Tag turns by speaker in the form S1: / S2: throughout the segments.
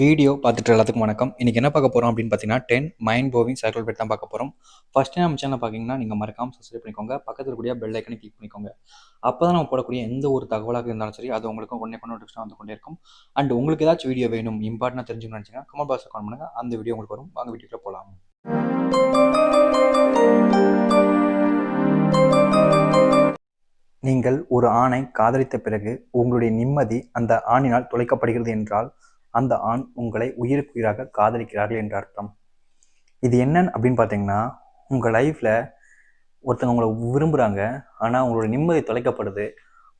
S1: Video பார்த்துட்டு எல்லாத்துக்கும் வணக்கம். இன்றைக்கி என்ன பார்க்க போகிறோம் அப்படின்னு பார்த்தீங்கன்னா 10 மைண்ட் ப்ளோவிங் சைக்கிள் பெட் தான் பார்க்க போகிறோம். ஃபஸ்ட்டு நம்ம சேனல் பார்க்கிங்கன்னா நீங்கள் மறக்காமல் சப்ஸ்கிரைப் பண்ணிக்கோங்க. பக்கத்தில் கூடிய பெல் ஐக்கனை கிளிக் பண்ணிக்கோங்க. அப்போ தான் நம்ம போடக்கூடிய எந்த ஒரு தகவலாக இருந்தாலும் சரி அது உங்களுக்கு ஒன்றே நோட்டிஃபிகேஷன் வந்து கொண்டே இருக்கும். அண்ட் உங்களுக்கு ஏதாச்சும் வீடியோ வேணும் இம்பார்ட்டனாக தெரிஞ்சுக்கணும்னு நினச்சிங்கன்னா கமெண்ட் பாக்ஸில் கமெண்ட் பண்ணுங்கள். அந்த வீடியோ உங்களுக்கு வரும். வாங்க வீடியோக்குள்ளே போகலாம். நீங்கள் ஒரு ஆணை காதலித்த பிறகு உங்களுடைய நிம்மதி அந்த ஆணினால் தொலைக்கப்படுகிறது என்றால் அந்த ஆண் உங்களை உயிருக்குயிராக காதலிக்கிறார்கள் என்ற அர்த்தம். இது என்னன்னு அப்படின்னு பார்த்தீங்கன்னா, உங்கள் லைஃப்பில் ஒருத்தவங்க உங்களை விரும்புகிறாங்க, ஆனால் உங்களோட நிம்மதி தொலைக்கப்படுது.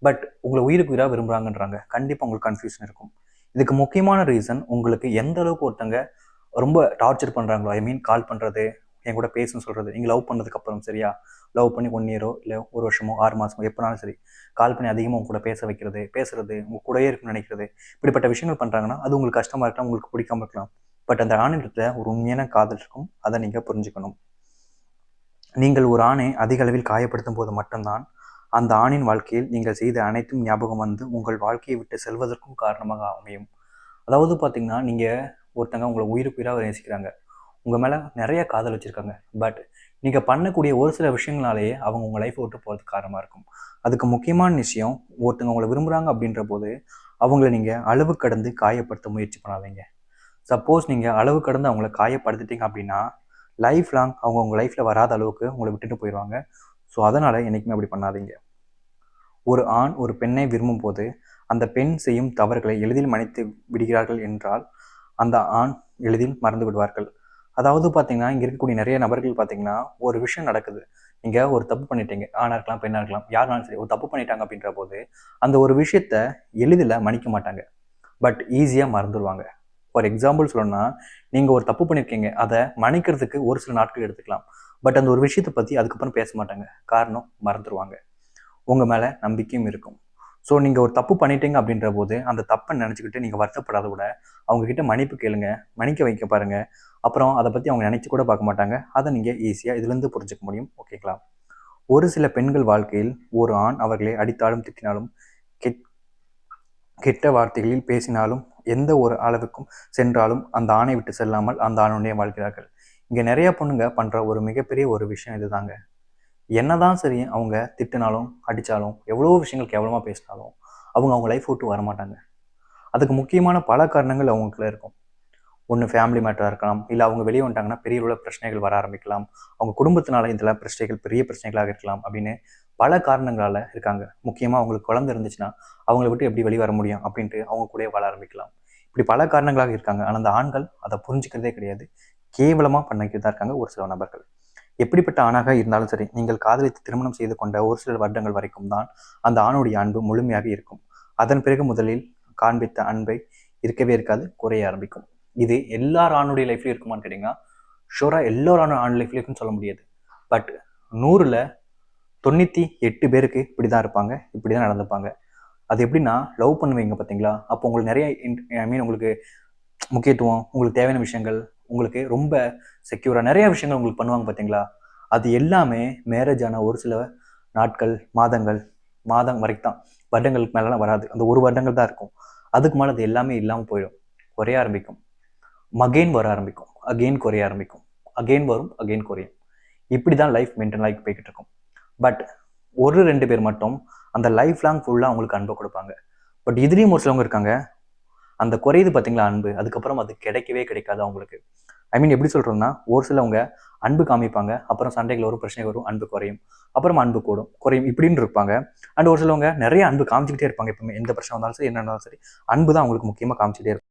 S1: பட் உங்களை உயிருக்குயிராக விரும்புகிறாங்கன்றாங்க. கண்டிப்பாக உங்களுக்கு கன்ஃபியூஷன் இருக்கும். இதுக்கு முக்கியமான ரீசன், உங்களுக்கு எந்த அளவுக்கு ஒருத்தங்க ரொம்ப டார்ச்சர் பண்ணுறாங்களோ, ஐ மீன் கால் பண்ணுறது, என் கூட பேசுன்னு சொல்கிறது, நீங்கள் லவ் பண்ணதுக்கப்புறம் சரியா, லவ் பண்ணி 1 இயரோ இல்லை 1 வருஷமோ 6 மாதமோ எப்போனாலும் சரி, கால் பண்ணி அதிகமாக உங்க கூட பேசுறது, உங்கள் கூடயே இருக்குன்னு நினைக்கிறது, இப்படிப்பட்ட விஷயங்கள் பண்ணுறாங்கன்னா அது உங்களுக்கு கஷ்டமாக இருக்கலாம், உங்களுக்கு பிடிக்காம இருக்கலாம். பட் அந்த ஆணிடத்தில் ஒரு உண்மையான காதல் இருக்கும். அதை நீங்கள் புரிஞ்சுக்கணும். நீங்கள் ஒரு ஆணை அதிக அளவில் காயப்படுத்தும் போது மட்டும்தான் அந்த ஆணின் வாழ்க்கையில் நீங்கள் செய்த அனைத்தும் ஞாபகம் வந்து உங்கள் வாழ்க்கையை விட்டு செல்வதற்கும் காரணமாக அமையும். அதாவது பார்த்தீங்கன்னா, நீங்கள் ஒருத்தங்க உங்களை உயிருக்குயிராக நேசிக்கிறாங்க, உங்கள் மேலே நிறைய காதல் வச்சுருக்காங்க. பட் நீங்கள் பண்ணக்கூடிய ஒரு சில விஷயங்களாலேயே அவங்க உங்கள் லைஃப்பை விட்டு போகிறதுக்கு காரணமாக இருக்கும். அதுக்கு முக்கியமான விஷயம், ஒருத்தங்க உங்களை விரும்புகிறாங்க அப்படின்ற போது அவங்கள நீங்கள் அளவு கடந்து காயப்படுத்த முயற்சி பண்ணாதீங்க. சப்போஸ் நீங்கள் அளவு கடந்து அவங்கள காயப்படுத்திட்டீங்க அப்படின்னா லைஃப் லாங் அவங்க உங்கள் லைஃப்பில் வராத அளவுக்கு உங்களை விட்டுட்டு போயிடுவாங்க. ஸோ அதனால் என்றைக்குமே அப்படி பண்ணாதீங்க. ஒரு ஆண் ஒரு பெண்ணை விரும்பும் போது அந்த பெண் செய்யும் தவறுகளை எளிதில் மன்னித்து விடுகிறார்கள் என்றால் அந்த ஆண் எளிதில் மறந்து விடுவார்கள். அதாவது பார்த்தீங்கன்னா, இங்கே இருக்கக்கூடிய நிறைய நபர்கள் பார்த்தீங்கன்னா, ஒரு விஷயம் நடக்குது, நீங்கள் ஒரு தப்பு பண்ணிட்டீங்க, ஆணாக இருக்கலாம் பெண்ணாக இருக்கலாம், யாருனாலும் சரி ஒரு தப்பு பண்ணிட்டாங்க அப்படின்ற போது அந்த ஒரு விஷயத்த எளிதில் மன்னிக்க மாட்டாங்க. பட் ஈஸியாக மறந்துடுவாங்க. ஃபார் எக்ஸாம்பிள் சொல்லணும்னா, நீங்கள் ஒரு தப்பு பண்ணியிருக்கீங்க, அதை மன்னிக்கிறதுக்கு ஒரு சில நாட்கள் எடுத்துக்கலாம். பட் அந்த ஒரு விஷயத்தை பற்றி அதுக்கப்புறம் பேச மாட்டாங்க. காரணம், மறந்துடுவாங்க. உங்கள் மேலே நம்பிக்கையும் இருக்கும். ஸோ நீங்கள் ஒரு தப்பு பண்ணிட்டீங்க அப்படின்ற போது அந்த தப்பை நினச்சிக்கிட்டு நீங்கள் வருத்தப்படாத விட அவங்கக்கிட்ட மன்னிப்பு கேளுங்க, மன்னிக்க வைக்க பாருங்கள். அப்புறம் அதை பற்றி அவங்க நினச்சி கூட பார்க்க மாட்டாங்க. அதை நீங்கள் ஈஸியாக இதுலேருந்து புரிஞ்சுக்க முடியும். ஓகேங்களா? ஒரு சில பெண்கள் வாழ்க்கையில் ஒரு ஆண் அவர்களை அடித்தாலும் திட்டினாலும் கெட்ட வார்த்தைகளில் பேசினாலும் எந்த ஒரு அளவுக்கும் சென்றாலும் அந்த ஆணை விட்டு செல்லாமல் அந்த ஆணுடைய வாழ்கிறார்கள். இங்கே நிறைய பொண்ணுங்க பண்ணுற ஒரு மிகப்பெரிய ஒரு விஷயம் இதுதாங்க. என்னதான் சரி அவங்க திட்டினாலும் அடித்தாலும் எவ்வளோ விஷயங்கள் கேவலமாக பேசினாலும் அவங்க லைஃப் விட்டு வரமாட்டாங்க. அதுக்கு முக்கியமான பல காரணங்கள் அவங்களுக்குள்ள இருக்கும். ஒன்று ஃபேமிலி மேட்டராக இருக்கலாம், இல்லை அவங்க வெளியே வந்துட்டாங்கன்னா பெரிய உள்ள பிரச்சனைகள் வர ஆரம்பிக்கலாம், அவங்க குடும்பத்தினால இதெல்லாம் பிரச்சனைகள் பெரிய பிரச்சனைகளாக இருக்கலாம் அப்படின்னு பல காரணங்களால் இருக்காங்க. முக்கியமாக அவங்களுக்கு குழந்தை இருந்துச்சுன்னா அவங்கள விட்டு எப்படி வெளியே வர முடியும் அப்படின்ட்டு அவங்க கூட வாழ ஆரம்பிக்கலாம். இப்படி பல காரணங்களாக இருக்காங்க. ஆனால் அந்த ஆண்கள் அதை புரிஞ்சுக்கிறதே கிடையாது. கேவலமாக பண்ணிக்கிட்டு தான் இருக்காங்க ஒரு சில நபர்கள். எப்படிப்பட்ட ஆணாக இருந்தாலும் சரி, நீங்கள் காதலித்து திருமணம் செய்து கொண்ட ஒரு சில வருடங்கள் வரைக்கும் தான் அந்த ஆணுடைய அன்பு முழுமையாக இருக்கும். அதன் பிறகு முதலில் காண்பித்த அன்பை இருக்கவே இருக்காது, குறைய ஆரம்பிக்கும். இது எல்லார் ஆணுடைய லைஃப்லையும் இருக்குமான்னு கேட்டிங்கன்னா, ஷூராக எல்லாரும் ஆண் லைஃப்லையும் இருக்குன்னு சொல்ல முடியாது. பட் 100ல் 98 பேருக்கு இப்படி தான் இருப்பாங்க, இப்படி தான் நடந்துப்பாங்க. அது எப்படின்னா, லவ் பண்ணுவீங்க பார்த்தீங்களா, அப்போ உங்களுக்கு நிறைய ஐ மீன் உங்களுக்கு முக்கியத்துவம், உங்களுக்கு தேவையான விஷயங்கள், உங்களுக்கு ரொம்ப செக்யூராக நிறைய விஷயங்கள் உங்களுக்கு பண்ணுவாங்க பார்த்தீங்களா, அது எல்லாமே மேரேஜ் ஆன ஒரு சில நாட்கள், மாதம் வரைக்கும் தான், வருடங்களுக்கு மேலெலாம் வராது. அந்த 1 வருடங்கள் தான் இருக்கும். அதுக்கு மேலே அது எல்லாமே இல்லாமல் போயிடும், குறைய ஆரம்பிக்கும். அகெயின் வர ஆரம்பிக்கும், அகெயின் குறைய ஆரம்பிக்கும், அகெயின் வரும், அகெயின் குறையும். இப்படி தான் லைஃப் மெயின்டைன் ஆகி போய்கிட்டு இருக்கும். பட் 1-2 பேர் மட்டும் அந்த லைஃப் லாங் ஃபுல்லாக அவங்களுக்கு அன்பை கொடுப்பாங்க. பட் இதுலேயும் ஒரு சிலவங்க இருக்காங்க, அந்த குறையுது பார்த்தீங்களா அன்பு, அதுக்கப்புறம் அது கிடைக்கவே கிடைக்காது அவங்களுக்கு. ஐ மீன் எப்படி சொல்கிறோம்னா, ஒரு சிலவங்க அன்பு காமிப்பாங்க, அப்புறம் சண்டைகள் வரும், பிரச்சனை வரும், அன்பு குறையும், அப்புறம் அன்பு கூடும், குறையும், இப்படின்னு இருப்பாங்க. அண்ட் ஒரு சிலவங்க நிறைய அன்பு காமிச்சிக்கிட்டே இருப்பாங்க. எப்பவுமே எந்த பிரச்சனை வந்தாலும் சரி, என்ன இருந்தாலும் சரி, அன்பு தான் அவங்களுக்கு முக்கியமாக காமிச்சிட்டே இருக்கும்.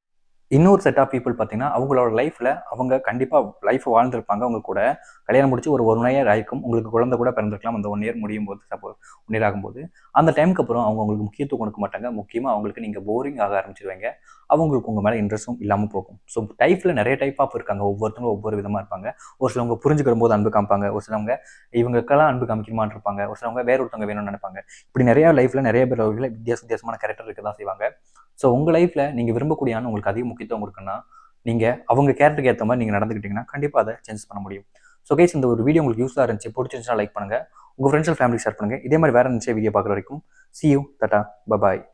S1: இன்னொரு செட் ஆஃப் பீப்புள் பார்த்தீங்கன்னா, அவங்களோட லைஃப்பில் அவங்க கண்டிப்பாக லைஃப் வாழ்ந்துருப்பாங்க. அவங்க கூட கல்யாணம் முடிச்சு ஒரு 1 இயர் ஆயிருக்கும், உங்களுக்கு குழந்தை கூட பிறந்திருக்கலாம். அந்த 1 இயர் முடியும் போது, சப்போஸ் 1 இயர் ஆகும்போது அந்த டைமுக்கு அப்புறம் அவங்க உங்களுக்கு முக்கியத்துவம் கொடுக்க மாட்டாங்க. முக்கியமாக அவங்களுக்கு நீங்கள் போரிங் ஆக ஆரம்பிச்சிருவீங்க. அவங்களுக்கு உங்கள் மேலே இன்ட்ரெஸ்ட்டும் இல்லாமல் போகும். ஸோ லைஃப்பில் நிறைய டைப் ஆஃப் இருக்காங்க. ஒவ்வொருத்தவங்க ஒவ்வொரு விதமாக இருப்பாங்க. ஒரு சிலவங்க புரிஞ்சுக்கிற போது அன்பு காமிப்பாங்க, ஒரு சிலவங்க இவங்களுக்கெல்லாம் அன்பு காமிக்கணுமான்னு இருப்பாங்க, ஒரு சிலவங்க வேற ஒருத்தவங்க வேணும்னு நினைப்பாங்க. இப்படி நிறைய லைஃப்பில் நிறைய பேர் வித்தியாசமான கேரக்டர் இருக்க தான் செய்வாங்க. ஸோ உங்கள் லைஃப்பில் நீங்கள் விரும்பக்கூடிய ஆண் உங்களுக்கு அதிக முக்கியத்துவம் கொடுக்குன்னா, நீங்கள் அவங்க கேரக்டருக்கு ஏற்ற மாதிரி நீங்கள் நடந்துக்கிட்டிங்கன்னா கண்டிப்பாக அதை சேஞ்ச் பண்ண முடியும். ஸோ கைஸ், இந்த ஒரு வீடியோ உங்களுக்கு யூஸாக இருந்துச்சு, பிடிச்சிருந்துச்சுன்னா லைக் பண்ணுங்கள், உங்கள் ஃப்ரெண்ட்ஸ் அண்ட் ஃபேமிலி ஷேர் பண்ணுங்கள். இதே மாதிரி வேறு நிச்சய வீடியோ பார்க்குற வரைக்கும் see you, tata, bye bye.